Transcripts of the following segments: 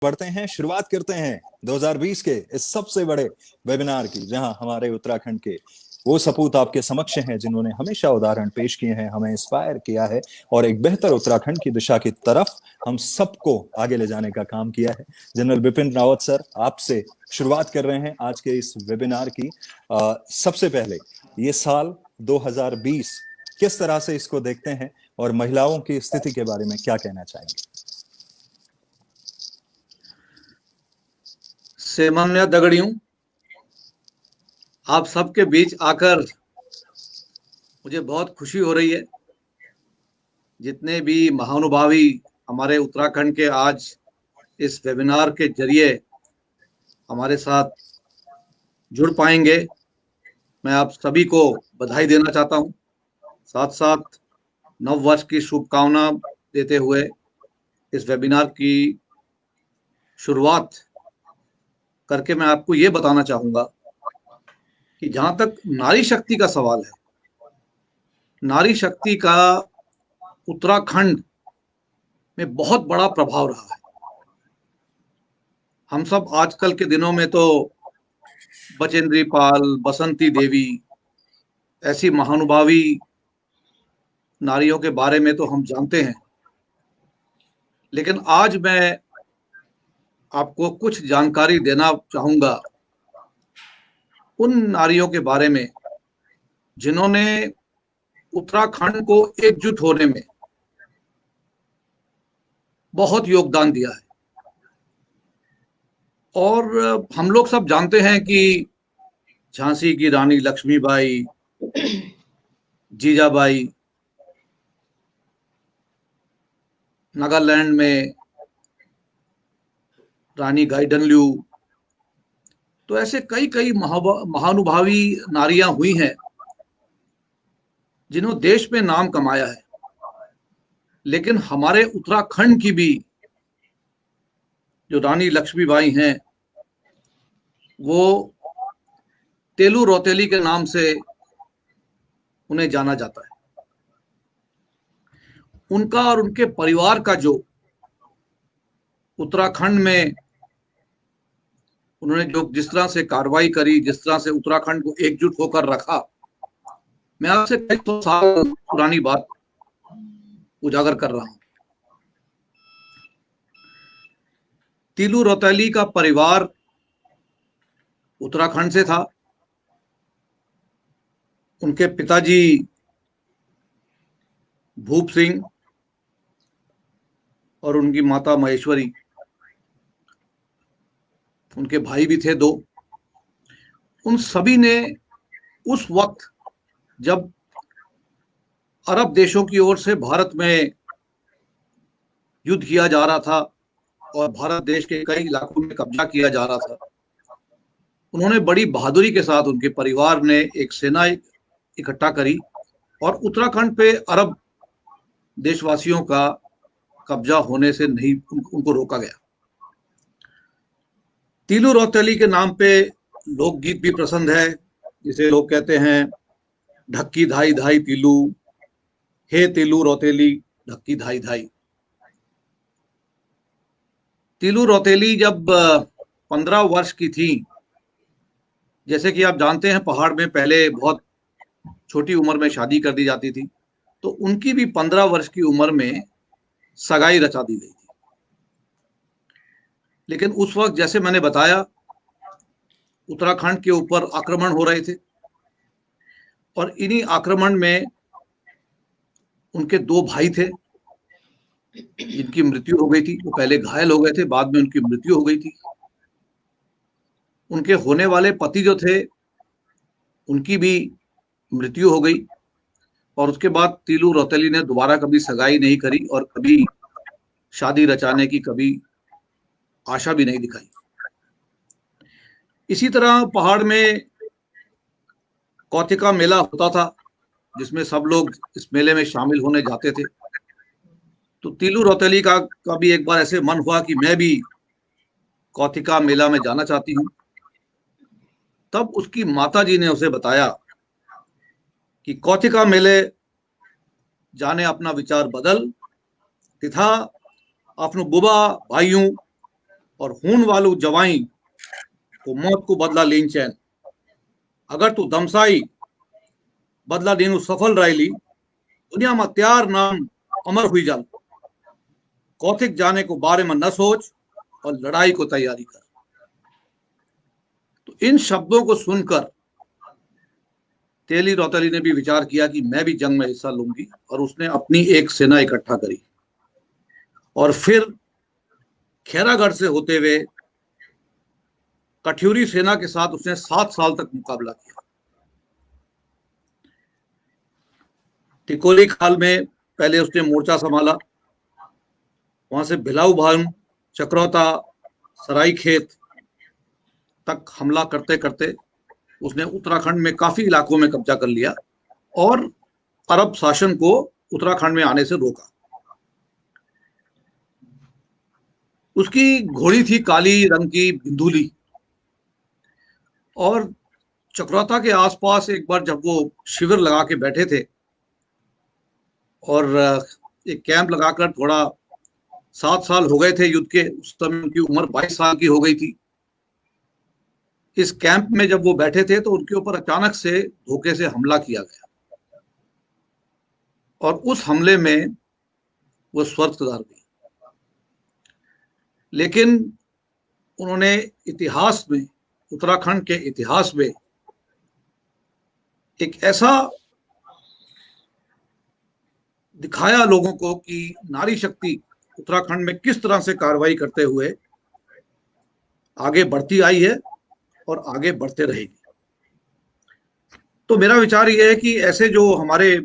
बढ़ते हैं, शुरुआत करते हैं 2020 के इस सबसे बड़े वेबिनार की, जहां हमारे उत्तराखंड के वो सपूत आपके समक्ष हैं जिन्होंने हमेशा उदाहरण पेश किए हैं, हमें इंस्पायर किया है और एक बेहतर उत्तराखंड की दिशा की तरफ हम सबको आगे ले जाने का काम किया है। जनरल बिपिन रावत सर, आपसे शुरुआत कर रहे हैं आज के इस वेबिनार की। सबसे पहले ये साल 2020 किस तरह से इसको देखते हैं और महिलाओं की स्थिति के बारे में क्या कहना चाहेंगे? सेमान्या दगड़ियों, आप सबके बीच आकर मुझे बहुत खुशी हो रही है। जितने भी महानुभावी हमारे उत्तराखंड के आज इस वेबिनार के जरिए हमारे साथ जुड़ पाएंगे, मैं आप सभी को बधाई देना चाहता हूं। साथ साथ नव वर्ष की शुभकामना देते हुए इस वेबिनार की शुरुआत करके मैं आपको ये बताना चाहूंगा कि जहां तक नारी शक्ति का सवाल है, नारी शक्ति का उत्तराखंड में बहुत बड़ा प्रभाव रहा है। हम सब आजकल के दिनों में तो बचेंद्री पाल, बसंती देवी ऐसी महानुभावी नारियों के बारे में तो हम जानते हैं, लेकिन आज मैं आपको कुछ जानकारी देना चाहूंगा उन नारियों के बारे में जिन्होंने उत्तराखंड को एकजुट होने में बहुत योगदान दिया है। और हम लोग सब जानते हैं कि झांसी की रानी लक्ष्मीबाई, जीजाबाई, नागालैंड में रानी गाइडनल्यू, तो ऐसे कई कई महानुभावी नारियां हुई हैं जिन्होंने देश में नाम कमाया है। लेकिन हमारे उत्तराखंड की भी जो रानी लक्ष्मीबाई हैं, वो तेलू रौतेली के नाम से उन्हें जाना जाता है। उनका और उनके परिवार का जो उत्तराखंड में उन्होंने जो जिस तरह से कार्रवाई करी, जिस तरह से उत्तराखंड को एकजुट होकर रखा, मैं आपसे कई 100 साल पुरानी बात उजागर कर रहा हूं। तीलू रौतेली का परिवार उत्तराखंड से था। उनके पिताजी भूप सिंह और उनकी माता महेश्वरी, उनके भाई भी थे 2। उन सभी ने उस वक्त जब अरब देशों की ओर से भारत में युद्ध किया जा रहा था और भारत देश के कई इलाकों में कब्जा किया जा रहा था, उन्होंने बड़ी बहादुरी के साथ, उनके परिवार ने एक सेना इकट्ठा करी और उत्तराखंड पे अरब देशवासियों का कब्जा होने से नहीं उनको रोका गया। तीलू रौतेली के नाम पे लोकगीत भी पसंद है, जिसे लोग कहते हैं ढक्की धाई धाई तीलू, हे तीलू रौतेली ढक्की धाई धाई। तीलू रौतेली जब 15 वर्ष की थी, जैसे कि आप जानते हैं पहाड़ में पहले बहुत छोटी उम्र में शादी कर दी जाती थी, तो उनकी भी 15 वर्ष की उम्र में सगाई रचा दी गई थी। लेकिन उस वक्त जैसे मैंने बताया, उत्तराखंड के ऊपर आक्रमण हो रहे थे और इन्हीं आक्रमण में उनके 2 भाई थे जिनकी मृत्यु हो गई थी। वो पहले घायल हो गए थे, बाद में उनकी मृत्यु हो गई थी। उनके होने वाले पति जो थे, उनकी भी मृत्यु हो गई और उसके बाद तीलू रौतेली ने दोबारा कभी सगाई नहीं करी और कभी शादी रचाने की कभी आशा भी नहीं दिखाई। इसी तरह पहाड़ में कौतिका मेला होता था, जिसमें सब लोग इस मेले में शामिल होने जाते थे। तो तीलू रौतेली का भी एक बार ऐसे मन हुआ कि मैं भी कौतिका मेला में जाना चाहती हूँ। तब उसकी माता जी ने उसे बताया कि कौतिका मेले जाने अपना विचार बदल तथा अपनो बुबा भाइयों और खून वालू जवाई को मौत को बदला लीन चैन, अगर तू दमसाई बदला दीनू सफल रायली, दुनिया में त्यार नाम अमर हुई जाल, कौथिक जाने को बारे में न सोच और लड़ाई को तैयारी कर। तो इन शब्दों को सुनकर तेली रौतेली ने भी विचार किया कि मैं भी जंग में हिस्सा लूंगी, और उसने अपनी एक सेना इकट्ठा करी और फिर खैरागढ़ से होते हुए कठ्यूरी सेना के साथ उसने 7 साल तक मुकाबला किया। टिकोली खाल में पहले उसने मोर्चा संभाला, वहां से भिलाऊ भान, चक्रौता, सरायखेत तक हमला करते करते उसने उत्तराखंड में काफी इलाकों में कब्जा कर लिया और अरब शासन को उत्तराखंड में आने से रोका। उसकी घोड़ी थी काली रंग की बिंदुली, और चक्रौता के आसपास एक बार जब वो शिविर लगा के बैठे थे और एक कैंप लगाकर, थोड़ा 7 साल हो गए थे युद्ध के, उस समय उनकी उम्र 22 साल की हो गई थी। इस कैंप में जब वो बैठे थे तो उनके ऊपर अचानक से धोखे से हमला किया गया, और उस हमले में वो स्वर्ग सिधार गई। लेकिन उन्होंने इतिहास में, उत्तराखंड के इतिहास में एक ऐसा दिखाया लोगों को कि नारी शक्ति उत्तराखंड में किस तरह से कार्रवाई करते हुए आगे बढ़ती आई है और आगे बढ़ते रहेगी। तो मेरा विचार यह है कि ऐसे जो हमारे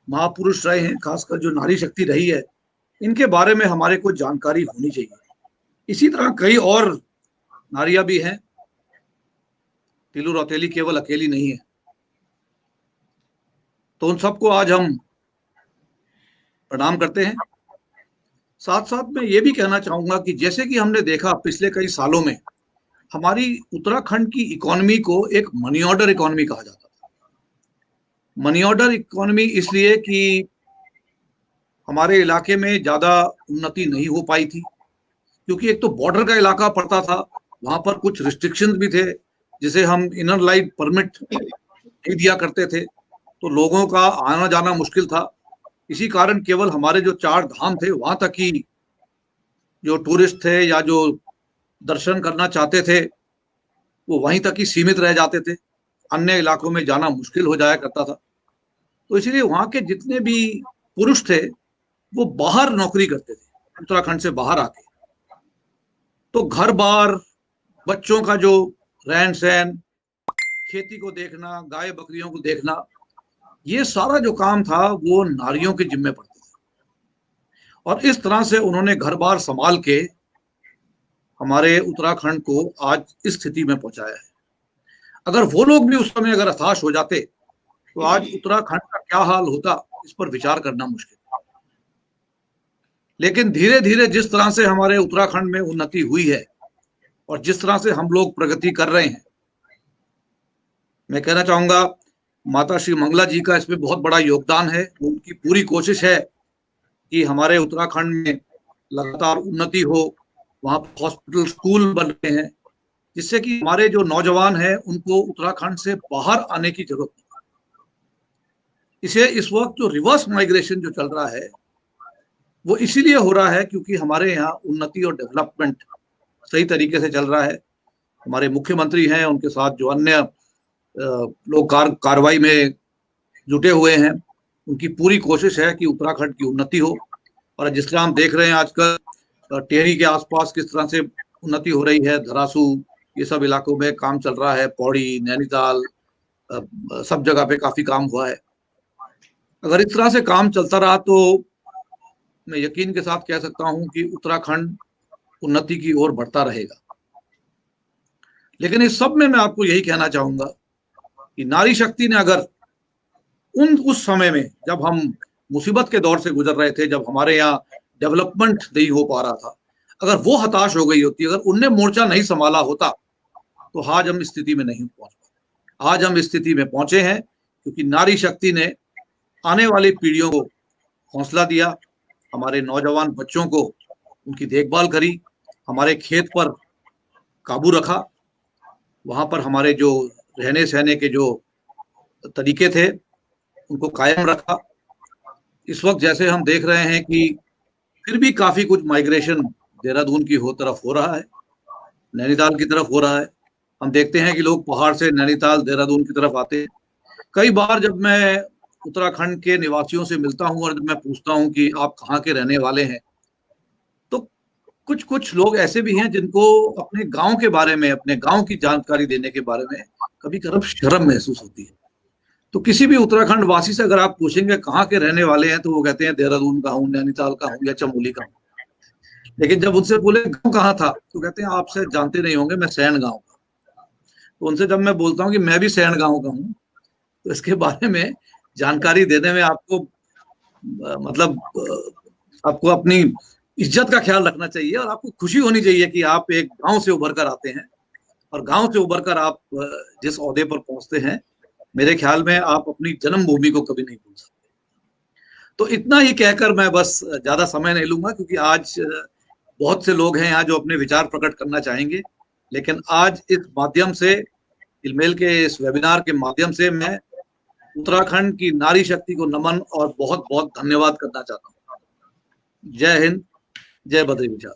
महापुरुष रहे हैं, खासकर जो नारी शक्ति रही है, इनके बारे में हमारे को जानकारी होनी चाहिए। इसी तरह कई और नारियां भी हैं, तिलू रौतेली केवल अकेली नहीं है। तो उन सबको आज हम प्रणाम करते हैं। साथ साथ मैं ये भी कहना चाहूंगा कि जैसे कि हमने देखा पिछले कई सालों में, हमारी उत्तराखंड की इकोनॉमी को एक मनी ऑर्डर इकोनॉमी कहा जाता था। मनी ऑर्डर इकोनॉमी इसलिए कि हमारे इलाके में ज्यादा उन्नति नहीं हो पाई थी, क्योंकि एक तो बॉर्डर का इलाका पड़ता था, वहां पर कुछ रिस्ट्रिक्शंस भी थे, जिसे हम इनर लाइन परमिट नहीं दिया करते थे, तो लोगों का आना जाना मुश्किल था। इसी कारण केवल हमारे जो 4 धाम थे वहां तक ही जो टूरिस्ट थे या जो दर्शन करना चाहते थे वो वहीं तक ही सीमित रह जाते थे, अन्य इलाकों में जाना मुश्किल हो जाया करता था। तो इसलिए वहां के जितने भी पुरुष थे वो बाहर नौकरी करते थे, उत्तराखंड से बाहर आके। तो घर बार, बच्चों का जो रहन सहन, खेती को देखना, गाय बकरियों को देखना, ये सारा जो काम था वो नारियों के जिम्मे पड़ता था। और इस तरह से उन्होंने घर बार संभाल के हमारे उत्तराखंड को आज इस स्थिति में पहुंचाया है। अगर वो लोग भी उस समय अगर हताश हो जाते तो आज उत्तराखंड का क्या हाल होता, इस पर विचार करना मुश्किल है। लेकिन धीरे धीरे जिस तरह से हमारे उत्तराखंड में उन्नति हुई है और जिस तरह से हम लोग प्रगति कर रहे हैं, मैं कहना चाहूंगा माता श्री मंगला जी का इसमें बहुत बड़ा योगदान है। उनकी पूरी कोशिश है कि हमारे उत्तराखंड में लगातार उन्नति हो, वहां हॉस्पिटल, स्कूल बन रहे हैं, जिससे कि हमारे जो नौजवान हैं उनको उत्तराखंड से बाहर आने की जरूरत नहीं। इसे इस वक्त जो रिवर्स माइग्रेशन जो चल रहा है वो इसीलिए हो रहा है क्योंकि हमारे यहाँ उन्नति और डेवलपमेंट सही तरीके से चल रहा है। हमारे मुख्यमंत्री हैं, उनके साथ जो अन्य लोग कार्रवाई में जुटे हुए हैं, उनकी पूरी कोशिश है कि उत्तराखंड की उन्नति हो। और जिस तरह हम देख रहे हैं आजकल टेहरी के आसपास किस तरह से उन्नति हो रही है, धरासू, ये सब इलाकों में काम चल रहा है, पौड़ी, नैनीताल, सब जगह पे काफी काम हुआ है। अगर इस तरह से काम चलता रहा तो मैं यकीन के साथ कह सकता हूं कि उत्तराखंड उन्नति की ओर बढ़ता रहेगा। लेकिन इस सब में मैं आपको यही कहना चाहूंगा कि नारी शक्ति ने अगर उस समय में जब हम मुसीबत के दौर से गुजर रहे थे, जब हमारे यहाँ डेवलपमेंट नहीं हो पा रहा था, अगर वो हताश हो गई होती, अगर उनने मोर्चा नहीं संभाला होता, तो आज हम इस स्थिति में नहीं पहुंच पाते। आज हम इस स्थिति में पहुंचे हैं क्योंकि नारी शक्ति ने आने वाली पीढ़ियों को हौसला दिया, हमारे नौजवान बच्चों को उनकी देखभाल करी, हमारे खेत पर काबू रखा, वहां पर हमारे जो रहने सहने के जो तरीके थे उनको कायम रखा। इस वक्त जैसे हम देख रहे हैं कि फिर भी काफी कुछ माइग्रेशन देहरादून की तरफ हो रहा है, नैनीताल की तरफ हो रहा है। हम देखते हैं कि लोग पहाड़ से नैनीताल देहरादून की तरफ आते हैं। कई बार जब मैं उत्तराखंड के निवासियों से मिलता हूं और जब मैं पूछता हूं कि आप कहाँ के रहने वाले हैं, तो कुछ कुछ लोग ऐसे भी हैं जिनको अपने गांव के बारे में, अपने गांव की जानकारी देने के बारे में कभी कभी शर्म महसूस होती है। तो किसी भी उत्तराखंड वासी से अगर आप पूछेंगे कहाँ के रहने वाले हैं, तो वो कहते हैं देहरादून का हूँ, नैनीताल का हूँ या चमोली का हूँ। लेकिन जब उनसे बोले गाँव कहाँ था, तो कहते हैं आप शायद जानते नहीं होंगे, मैं सैन गाँव का। तो उनसे जब मैं बोलता हूँ कि मैं भी सैन गाँव का हूँ, तो इसके बारे में जानकारी देने में आपको मतलब आपको अपनी इज्जत का ख्याल रखना चाहिए और आपको खुशी होनी चाहिए कि आप एक गांव से उभर कर आते हैं और गांव से उभर कर आप जिस ओहदे पर पहुंचते हैं, मेरे ख्याल में आप अपनी जन्मभूमि को कभी नहीं भूल सकते। तो इतना ही कहकर मैं बस ज्यादा समय नहीं लूंगा, क्योंकि आज बहुत से लोग हैं यहाँ जो अपने विचार प्रकट करना चाहेंगे। लेकिन आज इस माध्यम से, इलमेल के इस वेबिनार के माध्यम से, मैं उत्तराखंड की नारी शक्ति को नमन और बहुत बहुत धन्यवाद करना चाहता हूँ। जय हिंद, जय बद्री विशाल।